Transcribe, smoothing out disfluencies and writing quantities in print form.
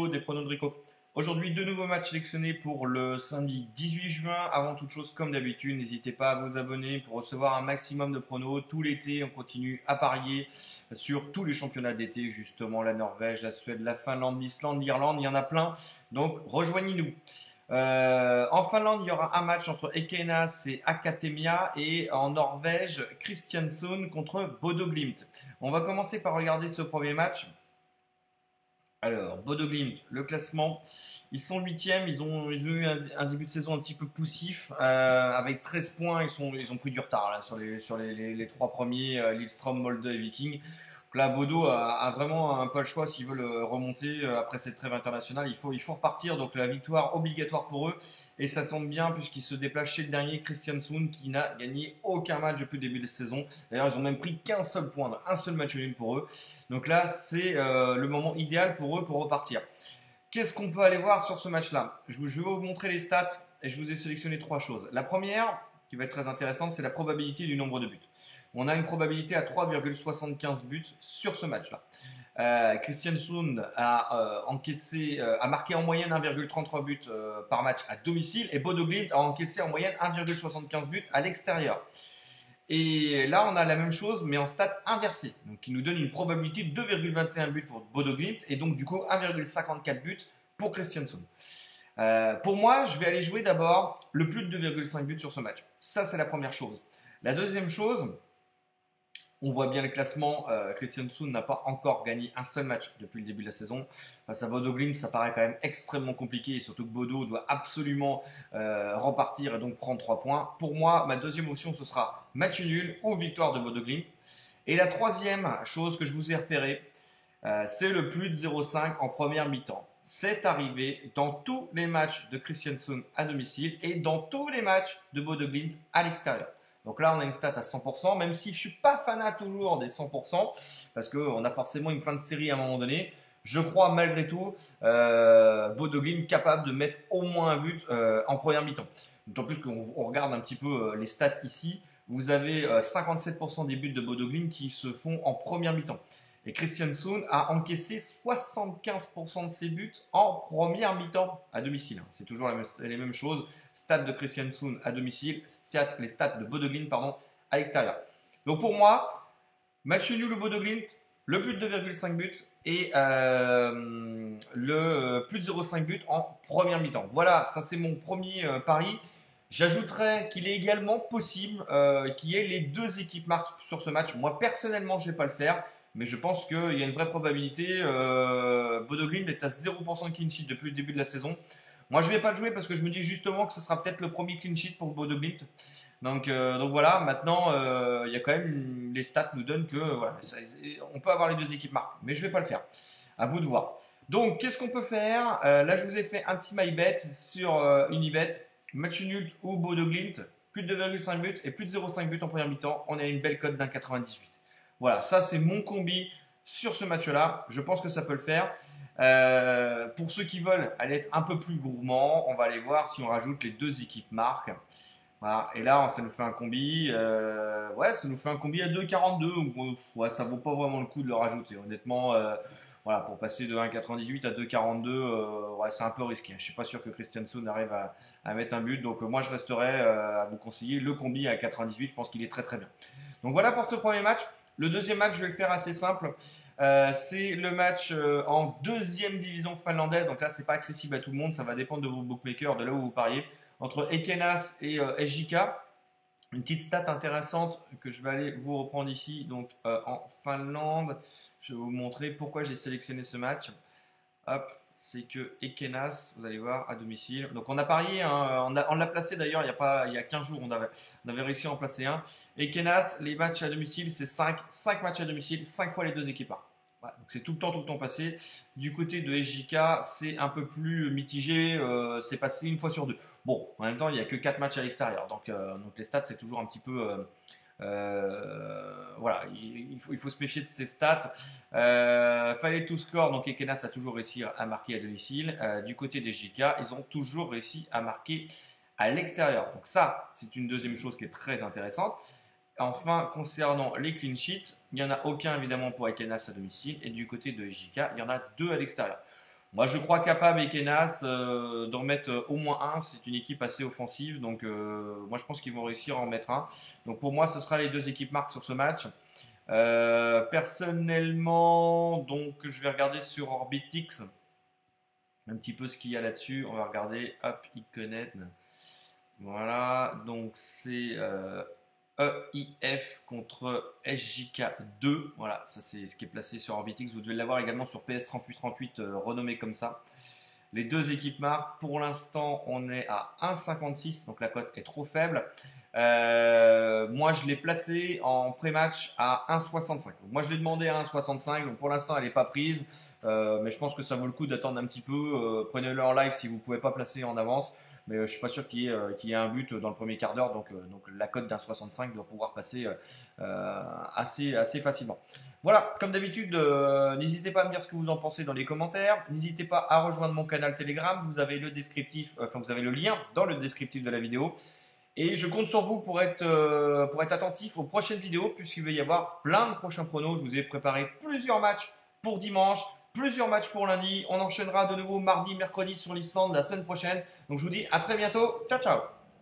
Des pronos de Rico. Aujourd'hui, deux nouveaux matchs sélectionnés pour le samedi 18 juin. Avant toute chose, comme d'habitude, n'hésitez pas à vous abonner pour recevoir un maximum de pronos. Tout l'été, on continue à parier sur tous les championnats d'été, justement la Norvège, la Suède, la Finlande, l'Islande, l'Irlande, il y en a plein. Donc rejoignez-nous. En Finlande, il y aura un match entre Ekenas et Akatemia et en Norvège, Kristiansund contre Bodo Glimt. On va commencer par regarder ce premier match. Alors, Bodo Glimt, le classement, ils sont huitièmes, ils ont eu un début de saison un petit peu poussif, avec 13 points, ils ont pris du retard là, sur les trois premiers, Lillestrøm, Molde et Viking. Donc là, Bodo a vraiment un peu le choix s'ils veulent remonter après cette trêve internationale. Il faut repartir, donc la victoire obligatoire pour eux. Et ça tombe bien puisqu'ils se déplacent chez le dernier Kristiansund qui n'a gagné aucun match depuis le début de saison. D'ailleurs, ils ont même pris qu'un seul point, un seul match nul pour eux. Donc là, c'est le moment idéal pour eux pour repartir. Qu'est-ce qu'on peut aller voir sur ce match-là? Je vais vous montrer les stats et je vous ai sélectionné trois choses. La première, qui va être très intéressante, c'est la probabilité du nombre de buts. On a une probabilité à 3,75 buts sur ce match-là. Kristiansund a marqué en moyenne 1,33 buts par match à domicile et Bodo Glimt a encaissé en moyenne 1,75 buts à l'extérieur. Et là, on a la même chose, mais en stats inversées. Donc, qui nous donne une probabilité de 2,21 buts pour Bodo Glimt et donc du coup 1,54 buts pour Kristiansund. Pour moi, je vais aller jouer d'abord le plus de 2,5 buts sur ce match. Ça, c'est la première chose. La deuxième chose, on voit bien le classement. Kristiansund n'a pas encore gagné un seul match depuis le début de la saison. Face à Bodo Glimt, ça paraît quand même extrêmement compliqué. Et surtout que Bodo doit absolument repartir et donc prendre 3 points. Pour moi, ma deuxième option, ce sera match nul ou victoire de Bodo Glimt. Et la troisième chose que je vous ai repérée, c'est le plus de 0,5 en première mi-temps. C'est arrivé dans tous les matchs de Kristiansund à domicile et dans tous les matchs de Bodo Glimt à l'extérieur. Donc là, on a une stat à 100%, même si je ne suis pas fanat toujours des 100%, parce qu'on a forcément une fin de série à un moment donné. Je crois malgré tout Bodo Glimt capable de mettre au moins un but en première mi-temps. D'autant plus qu'on regarde un petit peu les stats ici. Vous avez 57% des buts de Bodo Glimt qui se font en première mi-temps. Et Kristiansund a encaissé 75% de ses buts en première mi-temps à domicile. C'est toujours les mêmes choses. Stats de Kristiansund à domicile, les stats de Bodo Glimt à l'extérieur. Donc pour moi, match nul au Bodo Glimt, le plus de 2,5 buts et le plus de 0,5 buts en première mi-temps. Voilà, ça c'est mon premier pari. J'ajouterais qu'il est également possible qu'il y ait les deux équipes marquent sur ce match. Moi personnellement, je ne vais pas le faire. Mais je pense qu'il y a une vraie probabilité. Bodo Glimt est à 0% de clean sheet depuis le début de la saison. Moi, je ne vais pas le jouer parce que je me dis justement que ce sera peut-être le premier clean sheet pour Bodo Glimt. Donc voilà, maintenant, il y a quand même les stats nous donnent que voilà, on peut avoir les deux équipes marquées. Mais je ne vais pas le faire. À vous de voir. Donc, qu'est-ce qu'on peut faire? Là, je vous ai fait un petit my bet sur Unibet. Match nul ou Bodo Glimt. Plus de 2,5 buts et plus de 0,5 buts en première mi-temps. On a une belle cote d'un 98. Voilà, ça c'est mon combi sur ce match-là. Je pense que ça peut le faire. Pour ceux qui veulent aller être un peu plus gourmands, on va aller voir si on rajoute les deux équipes marques. Voilà. Et là, ça nous fait un combi. Ça nous fait un combi à 2,42. Ouais, ça vaut pas vraiment le coup de le rajouter. Honnêtement, voilà, pour passer de 1,98 à 2,42, ouais, c'est un peu risqué. Je suis pas sûr que Kristiansund arrive à mettre un but. Donc moi, je resterai à vous conseiller le combi à 98. Je pense qu'il est très très bien. Donc voilà pour ce premier match. Le deuxième match, je vais le faire assez simple. C'est le match en deuxième division finlandaise. Donc là, c'est pas accessible à tout le monde. Ça va dépendre de vos bookmakers, de là où vous pariez. Entre Ekenas et SJK. Une petite stat intéressante que je vais aller vous reprendre ici. Donc en Finlande, je vais vous montrer pourquoi j'ai sélectionné ce match. Hop, c'est que Ekenas, vous allez voir, à domicile. Donc on a parié, hein, on l'a placé d'ailleurs il y a 15 jours, on avait réussi à en placer un. Ekenas, les matchs à domicile, c'est 5 matchs à domicile, 5 fois les deux équipes. Voilà, donc c'est tout le temps passé. Du côté de SJK, c'est un peu plus mitigé, c'est passé une fois sur deux. Bon, en même temps, il n'y a que 4 matchs à l'extérieur, donc les stats, c'est toujours un petit peu... voilà, il faut se méfier de ces stats. Fallait tout score, donc Ekenas a toujours réussi à marquer à domicile. Du côté des JK, ils ont toujours réussi à marquer à l'extérieur. Donc ça, c'est une deuxième chose qui est très intéressante. Enfin, concernant les clean sheets, il n'y en a aucun évidemment pour Ekenas à domicile et du côté de JK, il y en a deux à l'extérieur. Moi, je crois capable et Kenas d'en mettre au moins un. C'est une équipe assez offensive, donc moi, je pense qu'ils vont réussir à en mettre un. Donc pour moi, ce sera les deux équipes marques sur ce match. Personnellement, donc je vais regarder sur Orbitix un petit peu ce qu'il y a là-dessus. On va regarder, hop, Iconnect. Voilà, donc c'est EIF contre SJK2. Voilà, ça c'est ce qui est placé sur Orbitix. Vous devez l'avoir également sur PS3838, renommé comme ça. Les deux équipes marques, pour l'instant, on est à 1,56, donc la cote est trop faible. Moi, je l'ai placé en pré-match à 1,65. Donc, moi, je l'ai demandé à 1,65, donc pour l'instant, elle n'est pas prise. Mais je pense que ça vaut le coup d'attendre un petit peu. Prenez-le en live si vous ne pouvez pas placer en avance. Mais je ne suis pas sûr qu'il y ait un but dans le premier quart d'heure. Donc la cote d'un 65 doit pouvoir passer assez facilement. Voilà, comme d'habitude, n'hésitez pas à me dire ce que vous en pensez dans les commentaires. N'hésitez pas à rejoindre mon canal Telegram. Vous avez le descriptif, vous avez le lien dans le descriptif de la vidéo. Et je compte sur vous pour être attentif aux prochaines vidéos, puisqu'il va y avoir plein de prochains pronos. Je vous ai préparé plusieurs matchs pour dimanche, plusieurs matchs pour lundi. On enchaînera de nouveau mardi, mercredi sur l'Islande la semaine prochaine. Donc je vous dis à très bientôt. Ciao, ciao!